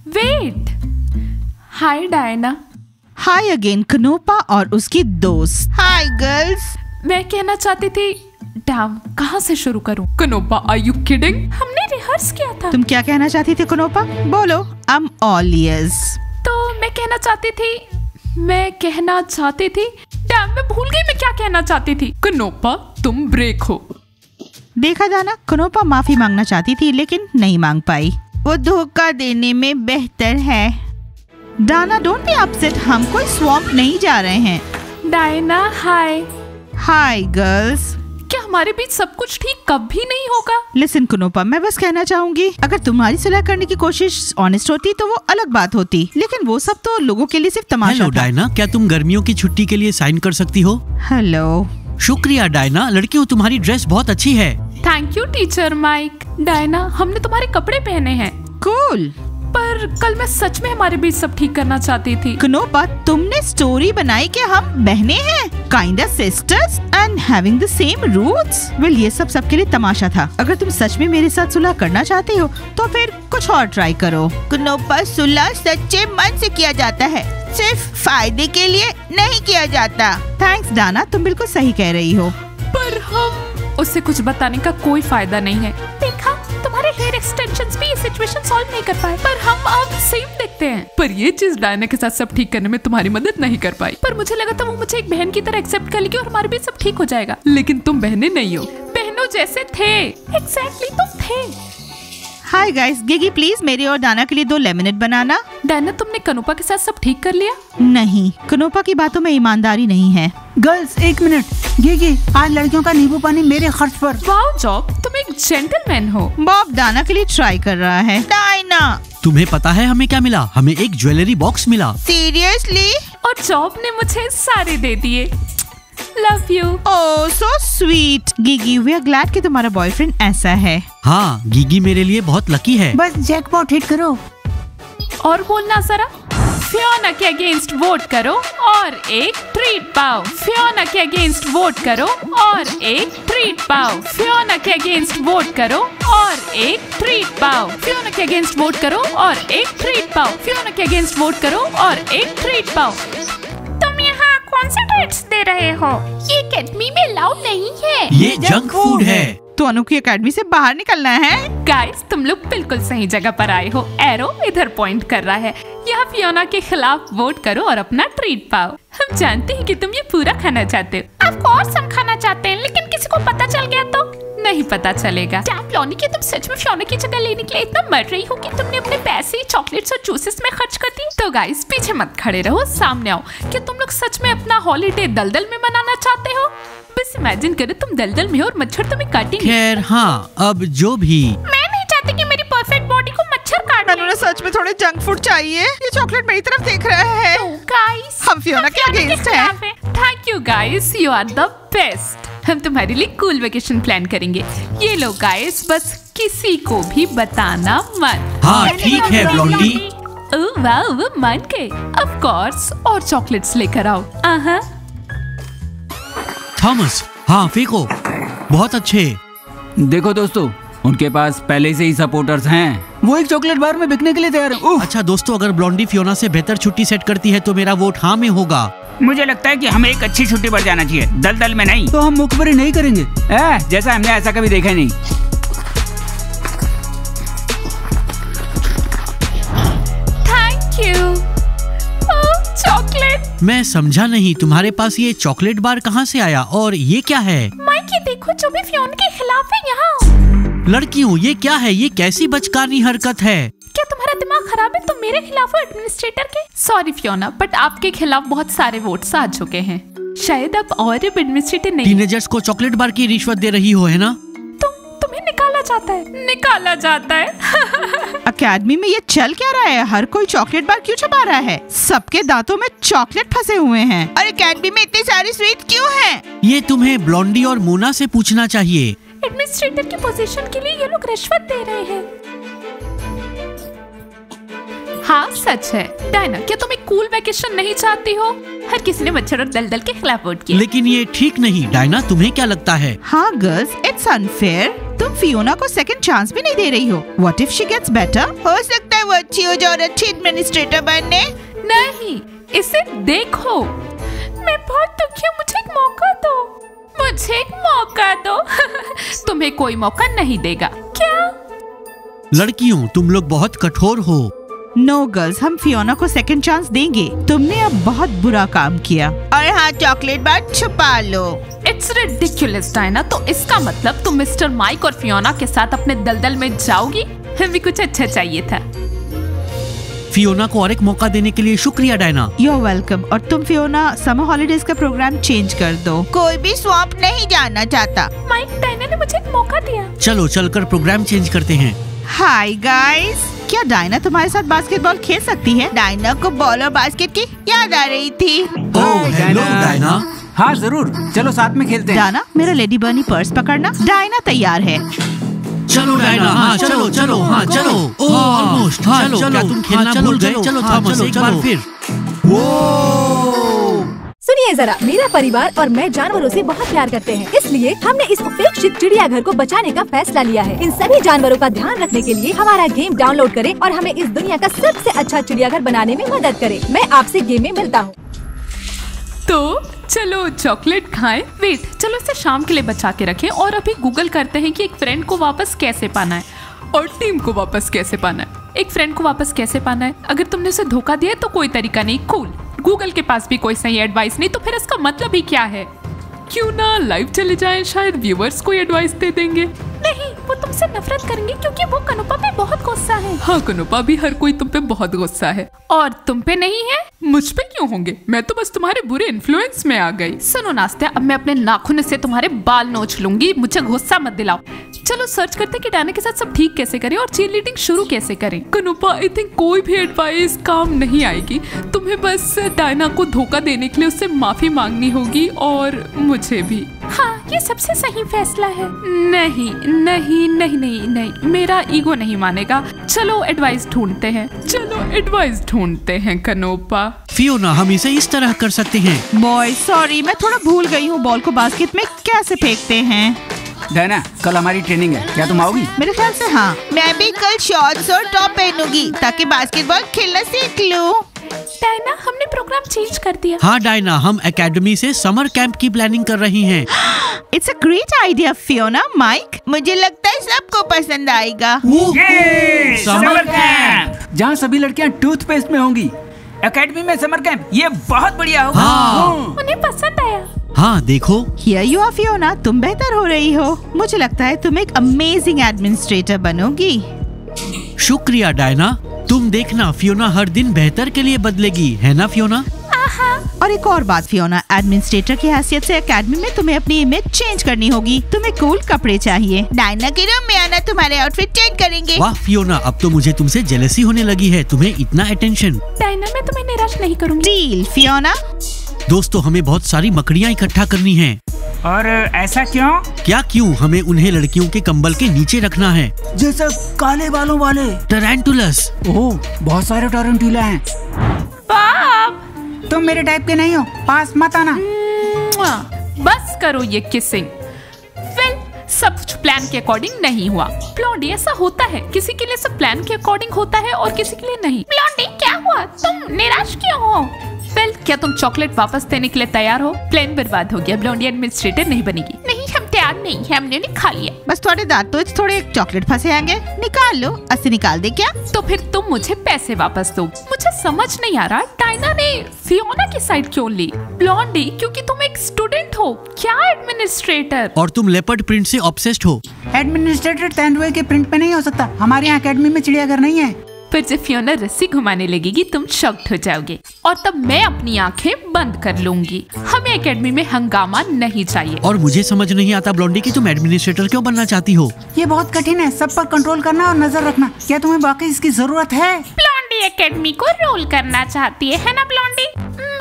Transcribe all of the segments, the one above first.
Wait, हाय Diana. हाय again कनोपा और उसकी दोस्त। Hi girls. मैं कहना चाहती थी, डैम कहाँ से शुरू करूँ? कनोपा, आर यू किडिंग? हमने रिहर्स किया था। तुम क्या कहना चाहती थी कनोपा? बोलो, आई एम ऑल इयर्स। तो मैं कहना चाहती थी, डैम मैं भूल गई मैं क्या कहना चाहती थी। कनोपा तुम ब्रेक हो। देखा जाना, कनोपा माफी मांगना चाहती थी लेकिन नहीं मांग पाई। वो धोखा देने में बेहतर है। डाना डोंट बी अपसेट, हम कोई स्वैम्प नहीं जा रहे हैं। Diana hi. Hi girls. क्या हमारे बीच सब कुछ ठीक कभी नहीं होगा? लिसन कनोपा, मैं बस कहना चाहूंगी, अगर तुम्हारी सुलह करने की कोशिश ऑनेस्ट होती तो वो अलग बात होती, लेकिन वो सब तो लोगों के लिए सिर्फ तमाशा था। हेलो डायना, क्या तुम गर्मियों की छुट्टी के लिए साइन कर सकती हो? हेलो। शुक्रिया डायना, लड़की हो, तुम्हारी ड्रेस बहुत अच्छी है। Thank you teacher mic. Diana हमने तुम्हारे कपड़े पहने हैं। कूल। पर कल मैं सच में हमारे बीच सब ठीक करना चाहती थी। कनोपा, तुमने स्टोरी बनाई कि हम बहनें हैं, kinda sisters and having the same roots. Well, ये सब सबके लिए तमाशा था। अगर तुम सच में मेरे साथ सुलह करना चाहती हो तो फिर कुछ और ट्राई करो। कनोपा, सुलह सच्चे मन से किया जाता है, सिर्फ फायदे के लिए नहीं किया जाता। थैंक्स डाना, तुम बिल्कुल सही कह रही हो। पर हम उससे कुछ बताने का कोई फायदा नहीं है। देखा, तुम्हारे हेयर एक्सटेंशंस भी ये सिचुएशन सॉल्व नहीं कर पाए, पर हम अब सेम दिखते हैं। पर ये चीज डायना के साथ सब ठीक करने में तुम्हारी मदद नहीं कर पाई। पर मुझे लगा था वो मुझे एक बहन की तरह एक्सेप्ट कर लेगी और हमारे बीच सब ठीक हो जाएगा। लेकिन तुम बहनें नहीं हो, बहनों जैसे थे। एग्जैक्टली तुम थे। हाय गाइस, गिगी प्लीज मेरे और डाना के लिए 2 लेमनेड बनाना। डायना, तुमने कनोपा के साथ सब ठीक कर लिया? नहीं, कनोपा की बातों में ईमानदारी नहीं है। गर्ल्स एक मिनट, गिगी आज लड़कियों का नींबू पानी मेरे खर्च पर। वाओ जॉब, तुम एक जेंटलमैन हो। बॉब डाना के लिए ट्राई कर रहा है। डायना, तुम्हें पता है हमें क्या मिला? हमें एक ज्वेलरी बॉक्स मिला। सीरियसली? और जॉब ने मुझे सारे दे दिए। Love you. Oh so sweet. Gigi, we are glad कि तुम्हारा बॉयफ्रेंड ऐसा है। हाँ, गिगी मेरे लिए बहुत लकी है। बस जैकपॉट हिट करो। और बोलना जरा। फियोना के अगेंस्ट वोट करो और एक ट्रीट पाओ। फियोना के अगेंस्ट वोट करो और एक ट्रीट पाओ। फियोना के अगेंस्ट वोट करो और एक ट्रीट पाओ। फियोना के अगेंस्ट वोट करो और एक ट्रीट पाओ। फियोना के अगेंस्ट वोट करो और एक ट्रीट पाओ। तुम यहाँ कौन से ट्रीट्स दे रहे हो? ये एकेडमी में अलाउड नहीं है। ये जंक फूड है। तो अनु की एकेडमी से बाहर निकलना है। गाइस, तुम लोग बिल्कुल सही जगह पर आए हो। एरो इधर पॉइंट कर रहा है। यहाँ फियोना के खिलाफ वोट करो और अपना ट्रीट पाओ। हम जानते हैं कि तुम ये पूरा खाना चाहते हो। ऑफ कोर्स हम खाना चाहते हैं, लेकिन किसी को पता चल गया तो नहीं पता चलेगा। डैम लॉनी, कि तुम सच में फियोना की जगह लेने के लिए इतना मर रही हो कि तुमने अपने पैसे चॉकलेट्स और जूसेस में खर्च कर दी। तो गाइस, पीछे मत खड़े रहो, सामने आओ। क्या तुम लोग सच में अपना हॉलीडे दलदल में मनाना चाहते हो? बस इमेजिन करो तुम दलदल में हो और मच्छर तुम्हें काटेंगे। खैर हाँ, अब जो भी। मैं नहीं चाहती कि मेरी परफेक्ट बॉडी को मच्छर काटे। अनु, सच में थोड़े जंक फूड चाहिए। ये चॉकलेट मेरी तरफ देख रहा है। गाइस, हम फियोना के अगेंस्ट हैं। Thank you guys, you are the best. हम तुम्हारे लिए कूल वेकेशन प्लान करेंगे। ये लो गाइस, बस किसी को भी बताना मत। हाँ ठीक है ब्लॉन्डी। ओह वाह, वो मान गए। ऑफ कोर्स, और चॉकलेट्स लेकर आओ। थॉमस, हाँ फेंको, बहुत अच्छे। देखो दोस्तों, उनके पास पहले से ही सपोर्टर्स हैं। वो एक चॉकलेट बार में बिकने के लिए तैयार है। अच्छा दोस्तों, अगर ब्लॉन्डी फियोना से बेहतर छुट्टी सेट करती है तो मेरा वोट हाँ में होगा। मुझे लगता है कि हमें एक अच्छी छुट्टी पर जाना चाहिए, दलदल में नहीं। तो हम मुखबरी नहीं करेंगे। जैसा हमने ऐसा कभी देखा नहीं। Thank you. चॉकलेट। मैं समझा नहीं, तुम्हारे पास ये चॉकलेट बार कहाँ से आया और ये क्या है? माइकी देखो, जो भी फियोना के खिलाफ है यहाँ। लड़कियों, ये क्या है? ये कैसी बचकानी हरकत है? क्या तुम्हारा दिमाग खराब है? तुम मेरे खिलाफ हो एडमिनिस्ट्रेटर के? सॉरी फियोना, बट आपके खिलाफ बहुत सारे वोट्स आ चुके हैं। शायद अब और एडमिनिस्ट्रेटर नहीं। टीनेजर्स को चॉकलेट बार की रिश्वत दे रही हो, है ना? तुम्हें निकाला जाता है। निकाला जाता है। अकेडमी में ये चल क्या रहा है? हर कोई चॉकलेट बार क्यों छुपा रहा है? सबके दांतों में चॉकलेट फंसे हुए हैं। और अकेडमी में इतनी सारी स्वीट क्यों हैं? ये तुम्हें ब्लॉन्डी और मोना से पूछना चाहिए। एडमिनिस्ट्रेटर की पोजीशन के लिए ये लोग रिश्वत दे रहे हैं। हाँ सच है। डायना, क्या तुम एक कूल वेकेशन नहीं चाहती हो? हर किसी ने मच्छर और दलदल के खिलाफ वोट किया। लेकिन ये ठीक नहीं। डायना, तुम्हें क्या लगता है? हाँ गर्ल्स, इट्स अनफेयर। तुम फियोना को सेकंड चांस भी नहीं दे रही हो। What if she gets better? हो सकता है वो अच्छी हो जाए और अच्छी एडमिनिस्ट्रेटर बनने। नहीं, इसे देखो, मैं बहुत दुखी हूँ, मुझे एक मौका दो, मुझे एक मौका दो। तुम्हें कोई मौका नहीं देगा क्या? लड़कियों, तुम लोग बहुत कठोर हो। नो गर्ल्स, हम फियोना को सेकंड चांस देंगे। तुमने अब बहुत बुरा काम किया। और हाँ, चॉकलेट बार छुपा लो। It's ridiculous Diana. तो इसका मतलब तुम मिस्टर माइक और फियोना के साथ अपने दलदल में जाओगी? हमें कुछ अच्छा चाहिए था। फियोना को और एक मौका देने के लिए शुक्रिया डायना। You are welcome. और तुम फियोना समर हॉलीडेज का प्रोग्राम चेंज कर दो। कोई भी स्वैम्प नहीं जाना चाहता। माइक, डायना ने मुझे एक मौका दिया। चलो चलकर प्रोग्राम चेंज करते हैं। हाय गाइस, क्या डायना तुम्हारे साथ बास्केटबॉल खेल सकती है? डायना को बॉल और बास्केट की याद आ रही थी। Oh hello Diana. हाँ जरूर, चलो साथ में खेलते हैं। डायना, मेरा लेडी बर्नी पर्स पकड़ना। डायना तैयार है। चलो डायना, हाँ चलो चलो, हाँ चलो। ओह ऑलमोस्ट। हाँ चलो, क्या तुम खेलना भूल गए? चलो थॉमस, एक बार फिर। सुनिए जरा, मेरा परिवार और मैं जानवरों से बहुत प्यार करते हैं, इसलिए हमने इस उपेक्षित चिड़ियाघर को बचाने का फैसला लिया है। इन सभी जानवरों का ध्यान रखने के लिए हमारा गेम डाउनलोड करें और हमें इस दुनिया का सबसे अच्छा चिड़ियाघर बनाने में मदद करें। मैं आपसे गेम में मिलता हूँ। तो चलो चॉकलेट खाएं। वेट, चलो इसे शाम के लिए बचा के रखें और अभी गूगल करते हैं कि एक फ्रेंड को वापस कैसे पाना है और टीम को वापस कैसे पाना है। एक फ्रेंड को वापस कैसे पाना है? अगर तुमने उसे धोखा दिया है तो कोई तरीका नहीं। कूल, गूगल के पास भी कोई सही एडवाइस नहीं, तो फिर इसका मतलब ही क्या है? क्यों ना लाइव चले जाएं, शायद व्यूअर्स कोई एडवाइस दे देंगे। नहीं, वो तुमसे नफरत करेंगे क्योंकि वो कनुपा पे बहुत गुस्सा है। हाँ कनुपा भी, हर कोई तुम पे बहुत गुस्सा है। और तुम पे नहीं है? मुझ पे क्यों होंगे? मैं तो बस तुम्हारे बुरे इन्फ्लुएंस में आ गई। सुनो नास्तिया, अब मैं अपने नाखून से तुम्हारे बाल नोच लूंगी। मुझे गुस्सा मत दिलाओ। चलो सर्च करते कि डायना के साथ सब ठीक कैसे करें और चीयरलीडिंग शुरू कैसे करें। कनुपा, आई थिंक कोई भी एडवाइस काम नहीं आएगी। तुम्हें बस डायना को धोखा देने के लिए उससे माफी मांगनी होगी और मुझे भी। हाँ, ये सबसे सही फैसला है। नहीं नहीं नहीं नहीं नहीं, मेरा ईगो नहीं मानेगा। चलो एडवाइस ढूंढते हैं, चलो एडवाइस ढूंढते हैं कनुपा। फियोना, हम इसे इस तरह कर सकते हैं। बॉय सॉरी, मैं थोड़ा भूल गई हूँ बॉल को बास्केट में कैसे फेंकते हैं। डायना, कल हमारी ट्रेनिंग है, क्या तुम आओगी? मेरे ख्याल से हाँ। मैं भी कल शॉर्ट्स और टॉप पहनूंगी ताकि बास्केटबॉल खेलना सीख लूं। डायना, हमने प्रोग्राम चेंज कर दिया। हाँ डायना, हम एकेडमी से समर कैंप की प्लानिंग कर रही हैं। It's a great idea Fiona, Mike. मुझे लगता है सबको पसंद आएगा। समर कैंप, जहाँ सभी लड़कियाँ टूथपेस्ट में होंगी। एकेडमी में समर कैंप, ये बहुत बढ़िया होगा। हाँ। उन्हें पसंद आया। हाँ देखो, Here you are, फियोना, तुम बेहतर हो रही हो। मुझे लगता है तुम एक अमेजिंग एडमिनिस्ट्रेटर बनोगी। शुक्रिया डायना। तुम देखना, फियोना हर दिन बेहतर के लिए बदलेगी, है ना फियोना? और एक और बात फियोना, एडमिनिस्ट्रेटर की हैसियत से एकेडमी में तुम्हें अपनी इमेज चेंज करनी होगी। तुम्हें कूल कपड़े चाहिए। डायना के रूम में आना, तुम्हारे आउटफिट चेंज करेंगे। वाह फियोना, अब तो मुझे तुमसे जेलसी होने लगी है। तुम्हें इतना अटेंशन। डायना, मैं तुम्हें निराश नहीं करूंगी। Deal Fiona. दोस्तों, हमें बहुत सारी मकड़ियाँ इकट्ठा करनी हैं। और ऐसा क्यों? क्या क्यों? हमें उन्हें लड़कियों के कंबल के नीचे रखना है। जैसे काले बालों वाले टैरेंटुलस। ओह, बहुत सारे टारंटुला हैं। बाप, तुम मेरे टाइप के नहीं हो, पास मत आना। बस करो ये किसिंग। वेल, सब कुछ प्लान के अकॉर्डिंग नहीं हुआ। ब्लॉन्डी, ऐसा होता है, किसी के लिए सब प्लान के अकॉर्डिंग होता है और किसी के लिए नहीं। ब्लॉन्डी, क्या हुआ? तुम निराश क्यों हो? वेल, क्या तुम चॉकलेट वापस देने के लिए तैयार हो? प्लान बर्बाद हो गया, ब्लॉन्डी एडमिनिस्ट्रेटर नहीं बनेगी। नहीं, हम तैयार नहीं है, हमने खा लिया। बस थोड़े दांत तो थोड़े चॉकलेट फंसे आएंगे, निकाल लो। अस्सी निकाल दे क्या? तो फिर तुम मुझे पैसे वापस दो। मुझे समझ नहीं आ रहा डायना ने फियोना की साइड क्यों ली। ब्लॉन्डी, क्योंकि तुम एक स्टूडेंट हो, क्या एडमिनिस्ट्रेटर। और तुम लेपर्ड प्रिंट से ऑब्सेस्ड हो। एडमिनिस्ट्रेटर तेंदुए के प्रिंट पे नहीं हो सकता। हमारे यहाँ एकेडमी में चिड़ियाघर नहीं है। फिर जब फियोना रस्सी घुमाने लगेगी तुम शॉक्ड हो जाओगे और तब मैं अपनी आंखें बंद कर लूंगी। हमें एकेडमी में हंगामा नहीं चाहिए। और मुझे समझ नहीं आता ब्लॉन्डी कि तुम एडमिनिस्ट्रेटर क्यों बनना चाहती हो। ये बहुत कठिन है, सब पर कंट्रोल करना और नजर रखना। क्या तुम्हें वाकई इसकी जरूरत है? ब्लॉन्डी एकेडमी को रूल करना चाहती है ना ब्लॉन्डी?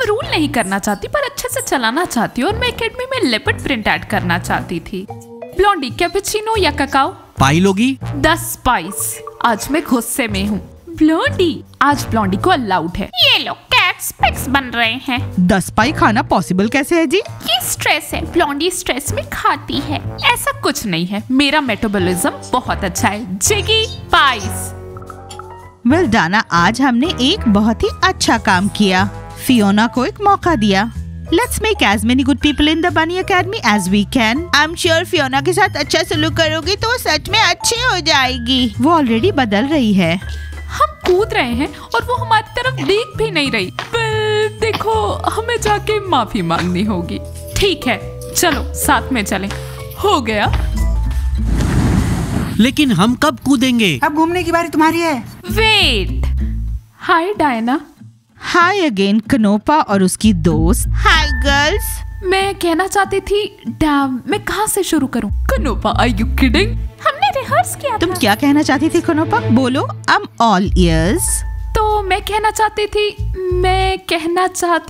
रूल नहीं करना चाहती पर अच्छे से चलाना चाहती हूँ और मैं एकेडमी में लेपर्ड प्रिंट ऐड करना चाहती थी। ब्लॉन्डी, कैपुचिनो या ककाओ? पाई लोगी? 10 स्पाइस। आज मैं गुस्से में हूँ। ब्लॉन्डी, आज ब्लॉन्डी को अलाउड है। ये लो कैप। एप्स पिक्स बन रहे हैं। 10 पाई खाना पॉसिबल कैसे है जी? ये स्ट्रेस है, ब्लॉन्डी स्ट्रेस में खाती है। ऐसा कुछ नहीं है, मेरा मेटाबॉलिज्म बहुत अच्छा है। जिगी पाइस। वेल डाना, आज हमने एक बहुत ही अच्छा काम किया। फियोना को एक मौका दिया। Let's make as many good people in the Bunny Academy as we can. I'm sure Fiona के साथ अच्छा सलूक करोगी तो वो सच में अच्छी हो जाएगी। वो ऑलरेडी बदल रही है। हम कूद रहे हैं और वो हमारी तरफ देख भी नहीं रही। पर देखो, हमें जाके माफी मांगनी होगी। ठीक है, चलो साथ में चलें। हो गया। लेकिन हम कब कूदेंगे? अब घूमने की बारी तुम्हारी है। वेट। हाय डायना। हाय अगेन कनोपा और उसकी दोस्त। Hi girls. मैं कहना चाहती थी, डैम, मैं कहाँ से शुरू करूँ? कनोपा, आर यू किडिंग? हमने रिहर्स किया तुम था। क्या कहना चाहती थी कनोपा? बोलो, I'm all ears। तो मैं कहना चाहती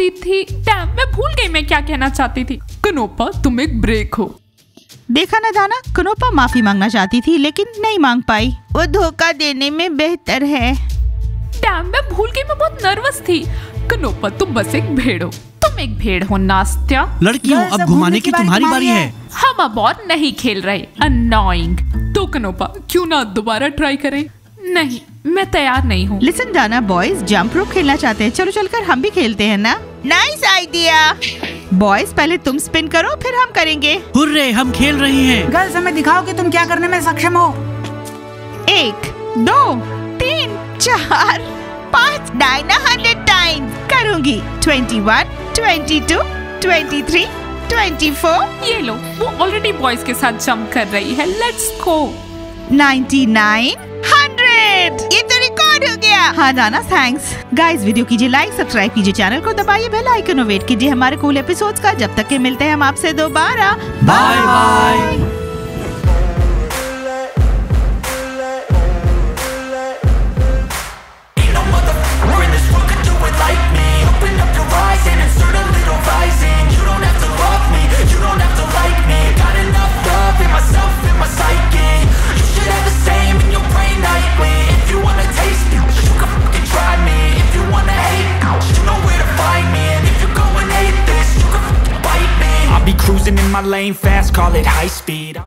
थी, डैम, मैं भूल गई मैं क्या कहना चाहती थी। कनोपा, तुम एक ब्रेक हो। देखा ना दाना, कनोपा माफी मांगना चाहती थी लेकिन नहीं मांग पाई। वो धोखा देने में बेहतर है। डैम, मैं भूल गई, मैं बहुत नर्वस थी। कनोपा, तुम बस एक भेड़ हो। तुम एक भेड़ हो नास्त्या। लड़कियों, अब घुमाने की तुम्हारी बारी है। हम अब और नहीं खेल रहे। अननोइंग। तो कनोपा, क्यों ना दोबारा ट्राई करें? नहीं, मैं तैयार नहीं हूँ। Listen Dana, boys jump rope खेलना चाहते हैं। चलो चलकर हम भी खेलते हैं ना। Nice idea. बॉयज पहले तुम स्पिन करो, फिर हम करेंगे। हुर्रे, हम खेल रहे हैं। गर्ल्स, हमें दिखाओ कि तुम क्या करने में सक्षम हो। 1 2 3 4 5 900 टाइम्स करूंगी। 21 22 23 24। ये लो, वो ऑलरेडी बॉयज के साथ जंप कर रही है। Let's go. 99 100। ये तो रिकॉर्ड हो गया। हाँ दाना, थैंक्स। गाइस, वीडियो कीजिए लाइक, सब्सक्राइब कीजिए चैनल को, दबाइए बेल आइकन और वेट कीजिए हमारे कूल एपिसोड्स का। जब तक के मिलते हैं हम आपसे दोबारा। Bye bye. Cruising in my lane fast, call it high speed.